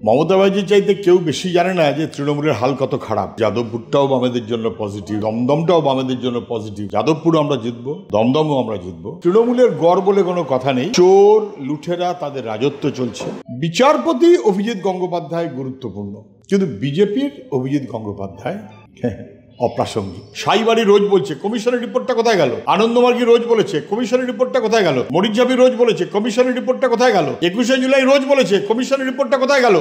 মমতা ব্যানার্জির চাইতে কেউ বেশি জানে না যে তৃণমূলের হাল কত খারাপ। যাদবপুরটাও বামেদের জন্য পজিটিভ, দমদমটাও বামেদের জন্য পজিটিভ। যাদবপুর আমরা জিতবো, দমদমও আমরা জিতবো। তৃণমূলের গড় বলে কোনো কথা নেই। চোর লুঠেরা তাদের রাজত্ব চলছে। বিচারপতি অভিজিৎ গঙ্গোপাধ্যায় গুরুত্বপূর্ণ, কিন্তু বিজেপির অভিজিৎ গঙ্গোপাধ্যায় অপ্রাসঙ্গিক। সাইবাড়ি রোজ বলছে কমিশনের রিপোর্টটা কোথায় গেল, আনন্দমার্গী রোজ বলেছে কমিশনের রিপোর্টটা কোথায় গেল, মরিচঝাপি রোজ বলেছে কমিশনের রিপোর্টটা কোথায় গেল, 21শে জুলাই রোজ বলেছে কমিশনের রিপোর্টটা কোথায় গেল।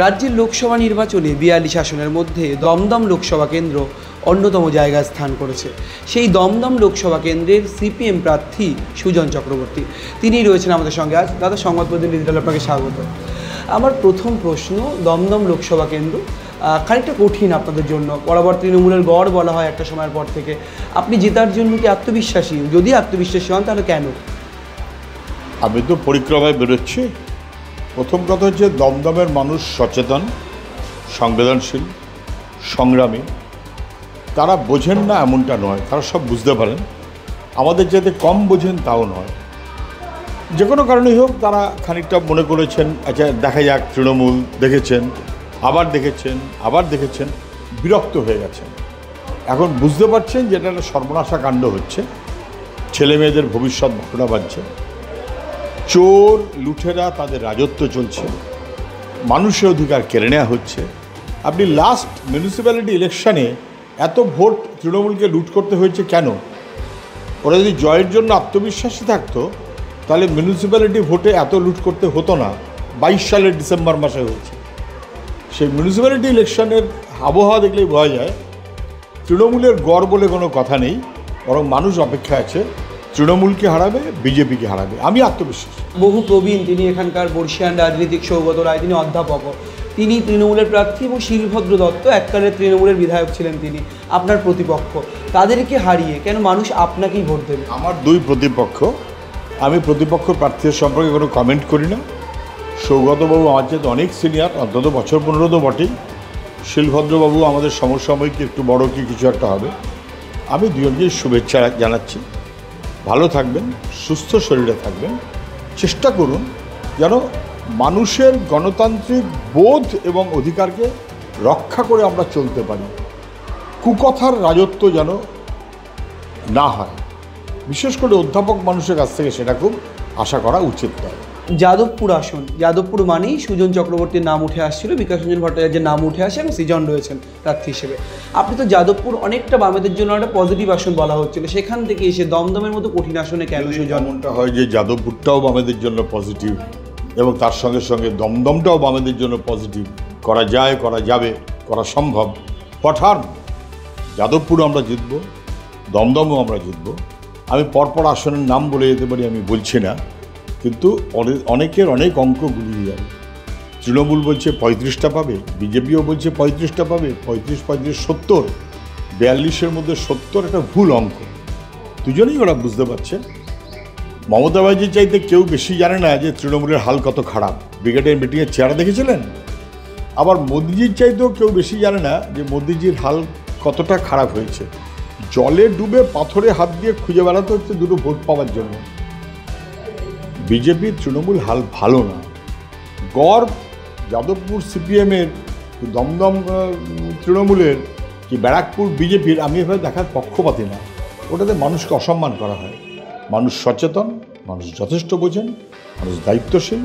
রাজ্যের লোকসভা নির্বাচনে 42 আসনের মধ্যে দমদম লোকসভা কেন্দ্র অন্যতম জায়গায় স্থান করেছে। সেই দমদম লোকসভা কেন্দ্রের সিপিএম প্রার্থী সুজন চক্রবর্তী, তিনি রয়েছেন আমাদের সঙ্গে আজ। দাদা, সংবাদ প্রতিনিধি দল আপনাকে স্বাগত। আমার প্রথম প্রশ্ন, দমদম লোকসভা কেন্দ্র খানিকটা কঠিন আপনাদের জন্য, বরাবর তৃণমূলের গড় বলা হয় একটা সময়ের পর থেকে। আপনি জেতার জন্য কি আত্মবিশ্বাসী? যদি আত্মবিশ্বাসী হন তাহলে কেন? আমি তো পরিক্রমায় বেরোচ্ছি। প্রথম কথা হচ্ছে দমদমের মানুষ সচেতন, সংবেদনশীল, সংগ্রামী। তারা বোঝেন না এমনটা নয়, তারা সব বুঝতে পারেন। আমাদের যাতে কম বোঝেন তাও নয়। যে কোনো কারণেই হোক তারা খানিকটা মনে করেছেন আচ্ছা দেখা যাক, তৃণমূল দেখেছেন, আবার দেখেছেন, আবার দেখেছেন, বিরক্ত হয়ে গেছেন। এখন বুঝতে পারছেন যে এটা একটা সর্বনাশা কাণ্ড হচ্ছে, ছেলে মেয়েদের ভবিষ্যৎ বাঁকুড়া বাজছে। চোর লুঠেরা তাদের রাজত্ব চলছে, মানুষের অধিকার কেড়ে নেওয়া হচ্ছে। আপনি লাস্ট মিউনিসিপ্যালিটি ইলেকশনে এত ভোট তৃণমূলকে লুট করতে হয়েছে কেন? ওরা যদি জয়ের জন্য আত্মবিশ্বাসী থাকতো তাহলে মিউনিসিপ্যালিটি ভোটে এত লুট করতে হতো না। 22 সালের ডিসেম্বর মাসে হয়েছে। সেই মিউনিসিপ্যালিটি ইলেকশনের আবহাওয়া দেখলেই বোঝা যায় তৃণমূলের গড় বলে কোনো কথা নেই, বরং মানুষ অপেক্ষা আছে তৃণমূলকে হারাবে, বিজেপিকে হারাবে। আমি আত্মবিশ্বাস। বহু প্রবীণ তিনি এখানকার বর্ষিয়ান রাজনীতিক সৌগত রায়, তিনি অধ্যাপক, তিনি তৃণমূলের প্রার্থী, এবং শিলভদ্র দত্ত এককালে তৃণমূলের বিধায়ক ছিলেন, তিনি আপনার প্রতিপক্ষ। তাদেরকে হারিয়ে কেন মানুষ আপনাকেই ভোট দেবে? আমার দুই প্রতিপক্ষ, আমি প্রতিপক্ষ প্রার্থীর সম্পর্কে কোনো কমেন্ট করি না। সৌগতবাবু আমার চেয়ে অনেক সিনিয়র, অন্তত বছর 15 তো বটেই। শিলভদ্রবাবু আমাদের সমসাময়িক একটু বড় কি কিছু একটা হবে। আমি দুজনকে শুভেচ্ছা জানাচ্ছি। ভালো থাকবেন, সুস্থ শরীরে থাকবেন। চেষ্টা করুন যেন মানুষের গণতান্ত্রিক বোধ এবং অধিকারকে রক্ষা করে আমরা চলতে পারি। কুকথার রাজত্ব যেন না হয়, বিশেষ করে অধ্যাপক মানুষের কাছ থেকে সেটা খুব আশা করা উচিত নয়। যাদবপুর আসন, যাদবপুর মানেই সুজন চক্রবর্তীর নাম উঠে আসছিল, বিকাশ রঞ্জন ভট্টাচার্যের নাম উঠে আসে এবং সৃজন রয়েছেন প্রার্থী হিসেবে। আপনি তো যাদবপুর অনেকটা বামেদের জন্য একটা পজিটিভ আসন বলা হচ্ছিল, সেখান থেকে এসে দমদমের মতো কঠিন আসনে কেন সুজন? এমনটা হয় যে যাদবপুরটাও বামেদের জন্য পজিটিভ এবং তার সঙ্গে সঙ্গে দমদমটাও বামেদের জন্য পজিটিভ। করা যায়, করা যাবে, করা সম্ভব। পঠান যাদবপুর আমরা জিতব, দমদমও আমরা জিতব। আমি পরপর আসনের নাম বলে যেতে পারি, আমি বলছি না, কিন্তু অনেকের অনেক অঙ্ক গুলিয়ে যাবে। তৃণমূল বলছে 35টা পাবে, বিজেপিও বলছে 35টা পাবে, 35, 70, 42-এর মধ্যে 70 একটা ভুল অঙ্ক। দুজনেই ওরা বুঝতে পারছে মমতা ব্যানার্জির চাইতে কেউ বেশি জানে না যে তৃণমূলের হাল কত খারাপ। ব্রিগেডিয়ার মিটিংয়ের চেহারা দেখেছিলেন? আবার মোদিজির চাইতেও কেউ বেশি জানে না যে মোদিজির হাল কতটা খারাপ হয়েছে। জলে ডুবে পাথরে হাত দিয়ে খুঁজে বেড়াতে হচ্ছে দুটো ভোট পাওয়ার জন্য। বিজেপির তৃণমূল হাল ভালো না। গড় যাদবপুর সিপিএমের, দমদম তৃণমূলের, কি ব্যারাকপুর বিজেপির, আমি এভাবে দেখার পক্ষপাতী না। ওটাতে মানুষকে অসম্মান করা হয়। মানুষ সচেতন, মানুষ যথেষ্ট বোঝেন, মানুষ দায়িত্বশীল।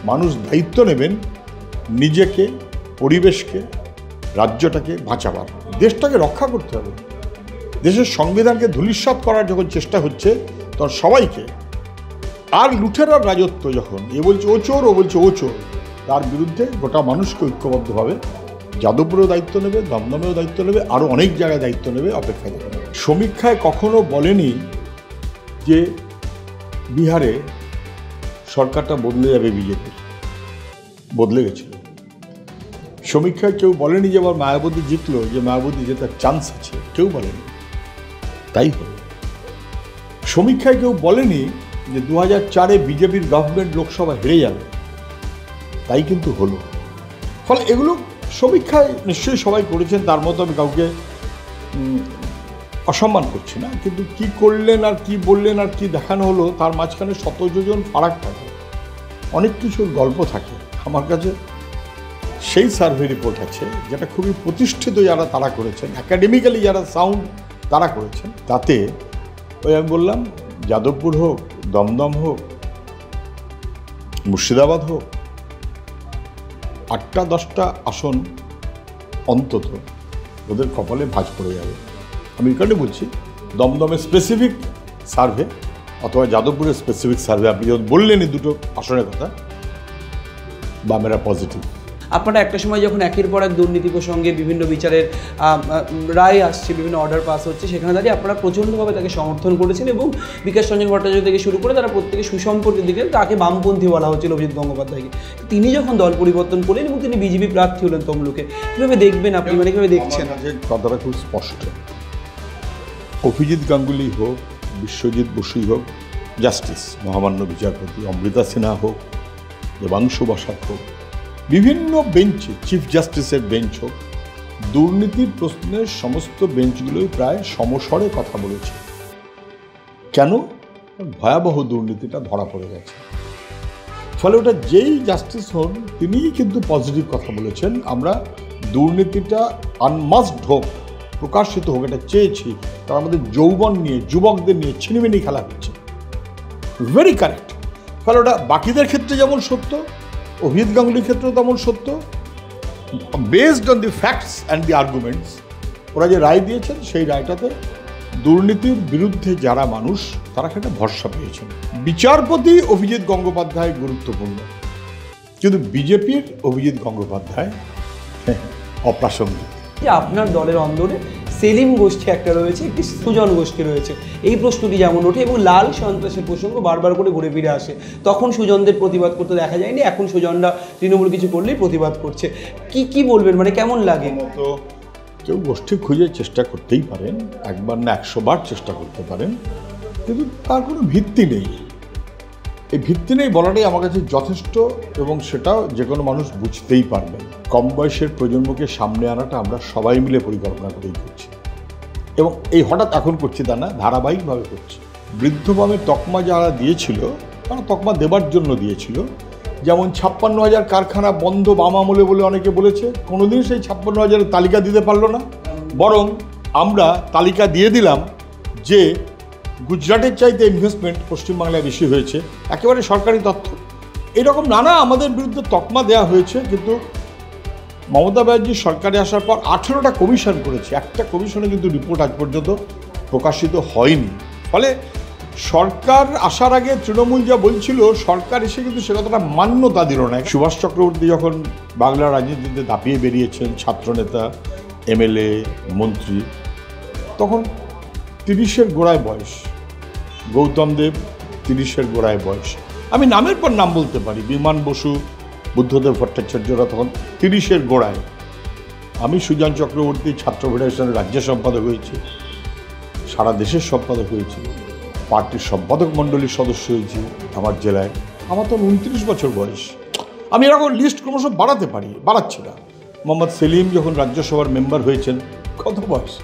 মানুষ দায়িত্ব নেবেন নিজেকে, পরিবেশকে, রাজ্যটাকে বাঁচাবার, দেশটাকে রক্ষা করতে হবে। দেশের সংবিধানকে ধূলিসাৎ করার যখন চেষ্টা হচ্ছে তখন সবাইকে, আর লুঠেরার রাজত্ব যখন এ বলছে ও চোর, ও বলছে ও চোর, তার বিরুদ্ধে গোটা মানুষকে ঐক্যবদ্ধভাবে যাদবপুরেও দায়িত্ব নেবে, দমদমেও দায়িত্ব নেবে, আরও অনেক জায়গায় দায়িত্ব নেবে, অপেক্ষা দেবে। সমীক্ষায় কখনো বলেনি যে বিহারে সরকারটা বদলে যাবে, বিজেপির বদলে গেছিল। সমীক্ষায় কেউ বলেনি যে আবার মায়াবতী জিতলো, যে মায়াবতী জেতার চান্স আছে, কেউ বলেনি। তাই হলো। সমীক্ষায় কেউ বলেনি যে 2004-এ বিজেপির গভর্নমেন্ট লোকসভা হেরে যাবে, তাই কিন্তু হলো। ফলে এগুলো সমীক্ষায় নিশ্চয়ই সবাই করেছেন, তার মতো আমি কাউকে অসম্মান করছি না, কিন্তু কি করলেন আর কি বললেন আর কি দেখানো হলো তার মাঝখানে শত যোজন ফারাক থাকে, অনেক কিছুর গল্প থাকে। আমার কাছে সেই সার্ভে রিপোর্ট আছে যেটা খুবই প্রতিষ্ঠিত যারা তারা করেছেন, একাডেমিক্যালি যারা সাউন্ড তারা করেছেন। তাতে ওই আমি বললাম যাদবপুর হোক, দমদম হোক, মুর্শিদাবাদ হোক, 8-10টা আসন অন্তত ওদের কপালে ভাঁজ পড়ে যাবে। আমি এই কারণে বলছি দমদমের স্পেসিফিক সার্ভে অথবা যাদবপুরের স্পেসিফিক সার্ভে, আপনি যখন বললেনই দুটো আসনের কথা, বামেরা পজিটিভ। আপনারা একটা সময় যখন একের পর এক দুর্নীতি প্রসঙ্গে বিভিন্ন বিচারের রায় আসছে, বিভিন্ন অর্ডার পাস হচ্ছে, সেখানে দাঁড়িয়ে আপনারা প্রচণ্ডভাবে তাকে সমর্থন করেছেন এবং বিকাশ রঞ্জন ভট্টাচার্য থেকে শুরু করে তারা প্রত্যেকে সুসম্পর্কের দিকে, তাকে বামপন্থী বলা হচ্ছিল অভিজিৎ গঙ্গোপাধ্যায়কে। তিনি যখন দল পরিবর্তন করলেন এবং তিনি বিজেপি প্রার্থী হলেন তমলুকে, কীভাবে দেখবেন আপনি, মানে কীভাবে দেখছেন? কথাটা খুব স্পষ্ট। অভিজিৎ গাঙ্গুলি হোক, বিশ্বজিৎ বসুই হোক, জাস্টিস মহামান্য বিচারপতি অমৃতা সিনহা হোক, দেবাংশু বসাক হোক, বিভিন্ন বেঞ্চে, চিফ জাস্টিসের বেঞ্চ হোক, দুর্নীতির প্রশ্নে সমস্ত বেঞ্চগুলোই প্রায় সমস্বরে কথা বলেছে। কেন? ভয়াবহ দুর্নীতিটা ধরা পড়ে গেছে। ফলে ওটা যেই জাস্টিস হন তিনিই কিন্তু পজিটিভ কথা বলেছেন, আমরা দুর্নীতিটা আনমাস্ট হোক, প্রকাশিত হোক, এটা চেয়েছি। তার আমাদের যৌবন নিয়ে, যুবকদের নিয়ে ছিনিমিনি খেলা হচ্ছে। Very correct. ফলে ওটা বাকিদের ক্ষেত্রে যেমন সত্য, অভিজিৎ গাঙ্গুলির ক্ষেত্রেও তেমন সত্য। Based on the facts and the arguments ওরা যে রায় দিয়েছেন, সেই রায়টাতে দুর্নীতির বিরুদ্ধে যারা মানুষ তারা একটা ভরসা পেয়েছেন। বিচারপতি অভিজিৎ গঙ্গোপাধ্যায় গুরুত্বপূর্ণ, কিন্তু বিজেপির অভিজিৎ গঙ্গোপাধ্যায় অপ্রাসঙ্গিক। যে আপনার দলের অন্দরে সেলিম গোষ্ঠী একটা রয়েছে, একটি সুজন গোষ্ঠী রয়েছে, এই প্রশ্নটি যেমন ওঠে এবং লাল সন্ত্রাসের প্রসঙ্গ বারবার করে ঘুরে ফিরে আসে। তখন সুজনদের প্রতিবাদ করতে দেখা যায়নি, এখন সুজনরা তৃণমূল কিছু করলেই প্রতিবাদ করছে। কি বলবেন, মানে কেমন লাগে? তো কেউ গোষ্ঠী খুঁজে চেষ্টা করতেই পারেন, একবার না 100 বার চেষ্টা করতে পারেন, কিন্তু তার কোনো ভিত্তি নেই। এই ভিত্তি নেই বলাটাই আমার কাছে যথেষ্ট, এবং সেটাও যে কোনো মানুষ বুঝতেই পারবেন। কম বয়সের প্রজন্মকে সামনে আনাটা আমরা সবাই মিলে পরিকল্পনা করেই করছি, এবং এই হঠাৎ এখন করছি তা না, ধারাবাহিকভাবে করছি। বৃদ্ধ বামের তকমা যারা দিয়েছিল, তারা তকমা দেবার জন্য দিয়েছিল। যেমন 56,000 কারখানা বন্ধ বাম আমলে বলে অনেকে বলেছে, কোনোদিন সেই 56,000-এর তালিকা দিতে পারলো না। বরং আমরা তালিকা দিয়ে দিলাম যে গুজরাটের চাইতে ইনভেস্টমেন্ট পশ্চিমবাংলায় বেশি হয়েছে, একেবারে সরকারি তথ্য। এরকম নানা আমাদের বিরুদ্ধে তকমা দেওয়া হয়েছে, কিন্তু মমতা ব্যানার্জির সরকারে আসার পর 18টা কমিশন করেছে, একটা কমিশনে কিন্তু রিপোর্ট আজ পর্যন্ত প্রকাশিত হয়নি। ফলে সরকার আসার আগে তৃণমূল যা বলছিল, সরকার এসে কিন্তু সে কথাটা মান্যতা দিল না। সুভাষ চক্রবর্তী যখন বাংলার রাজনীতিতে দাপিয়ে বেরিয়েছেন, ছাত্রনেতা, এমএলএ, মন্ত্রী, তখন 30-এর গোড়ায় বয়স। গৌতম দেব 30-এর গোড়ায় বয়স। আমি নামের পর নাম বলতে পারি, বিমান বসু, বুদ্ধদেব ভট্টাচার্যরা তখন 30-এর গোড়ায়। আমি সুজন চক্রবর্তী ছাত্র ফেডারেশনের রাজ্য সম্পাদক হয়েছি, সারা দেশের সম্পাদক হয়েছি, পার্টির সম্পাদক মণ্ডলীর সদস্য হয়েছি আমার জেলায়। আমার তো 29 বছর বয়স। আমি এরকম লিস্ট ক্রমশ বাড়াচ্ছি না। মোহাম্মদ সেলিম যখন রাজ্যসভার মেম্বার হয়েছেন, কত বয়স?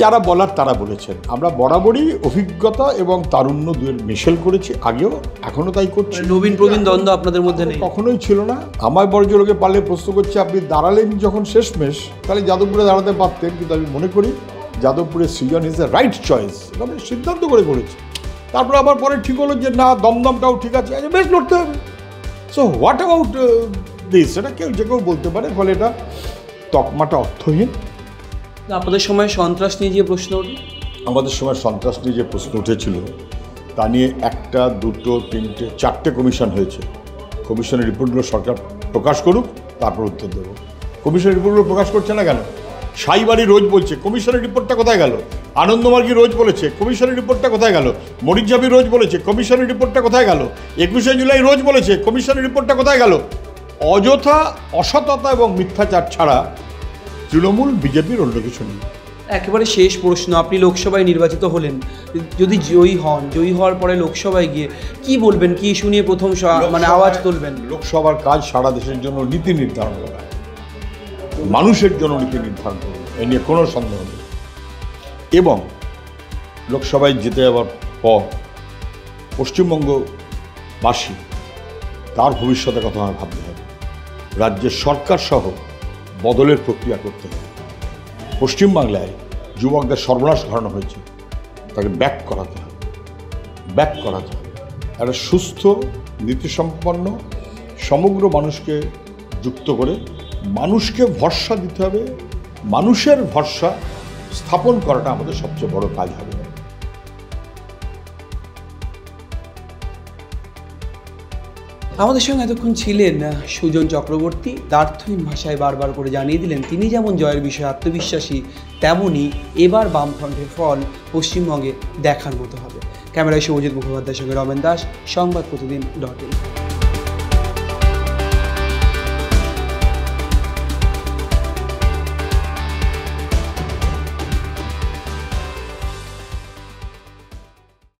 যারা বলার তারা বলেছেন। আমরা বরাবরই অভিজ্ঞতা এবং তারুণ্য দুয়ের মিশেল করেছি, আগেও এখনও তাই করছি। নবীন প্রবীণ দ্বন্দ্ব আপনাদের মধ্যে নেই? কখনোই ছিল না। আমার বড় লোকে পারলে প্রশ্ন করছে, আপনি দাঁড়ালেন যখন শেষমেশ, তাহলে যাদবপুরে দাঁড়াতে পারতেন। কিন্তু আমি মনে করি যাদবপুরের সৃজন ইজ দ্য রাইট চয়েস, আমি সিদ্ধান্ত করে করেছি। তারপরে আবার পরে ঠিক হলো যে না, দমদমটাও ঠিক আছে, বেশ লড়তে হবে। সো হোয়াট অ্যাবাউট দিস, এটা যে কেউ বলতে পারে। ফলে এটা তকমাটা অর্থহীন। আপনাদের সময় সন্ত্রাস নিয়ে যে প্রশ্ন ওঠে, আমাদের সময় সন্ত্রাস নিয়ে যে প্রশ্ন উঠেছিল, তা নিয়ে 1, 2, 3, 4টে কমিশন হয়েছে। কমিশনের রিপোর্টগুলো সরকার প্রকাশ করুক, তারপর উত্তর দেবো। কমিশনের রিপোর্টগুলো প্রকাশ করছে না কেন? সাইবাড়ি রোজ বলছে, কমিশনের রিপোর্টটা কোথায় গেল? আনন্দমার্গী রোজ বলেছে, কমিশনের রিপোর্টটা কোথায় গেল? মরিচঝাপি রোজ বলেছে, কমিশনের রিপোর্টটা কোথায় গেল? 21শে জুলাই রোজ বলেছে, কমিশনের রিপোর্টটা কোথায় গেল? অযথা অসততা এবং মিথ্যাচার ছাড়া তৃণমূল বিজেপির অন্য কিছু নেই। একেবারে শেষ প্রশ্ন, আপনি লোকসভায় নির্বাচিত হলেন, যদি জয়ী হওয়ার পরে লোকসভায় গিয়ে কি বলবেন, কি শুনিয়ে প্রথম মানে আওয়াজ তুলবেন? লোকসভার কাজ সারা দেশের জন্য নীতি নির্ধারণ করা, মানুষের জন্য নীতি নির্ধারণ করা, এ নিয়ে কোনো সন্দেহ নেই। এবং লোকসভায় জিতে যাওয়ার পর পশ্চিমবঙ্গবাসী তার ভবিষ্যতের কথা আমার ভাবতে হবে। রাজ্যের সরকার সহ বদলের প্রক্রিয়া করতে হবে। পশ্চিমবাংলায় যুবকদের সর্বনাশ ঘটানো হয়েছে, তাকে ব্যাক করাতে হবে। একটা সুস্থ নীতিসম্পন্ন সমগ্র মানুষকে যুক্ত করে মানুষকে ভরসা দিতে হবে। মানুষের ভরসা স্থাপন করাটা আমাদের সবচেয়ে বড় কাজ হবে। আমাদের সঙ্গে এতক্ষণ ছিলেন সুজন চক্রবর্তী। দ্ব্যর্থহীন ভাষায় বারবার করে জানিয়ে দিলেন তিনি যেমন জয়ের বিষয়ে আত্মবিশ্বাসী, তেমনই এবার বামফ্রন্টের ফল পশ্চিমবঙ্গে দেখার মতো হবে। ক্যামেরায় শুভজিৎ মুখোপাধ্যায়ের সঙ্গে রমেন দাস, সংবাদ প্রতিদিন .in।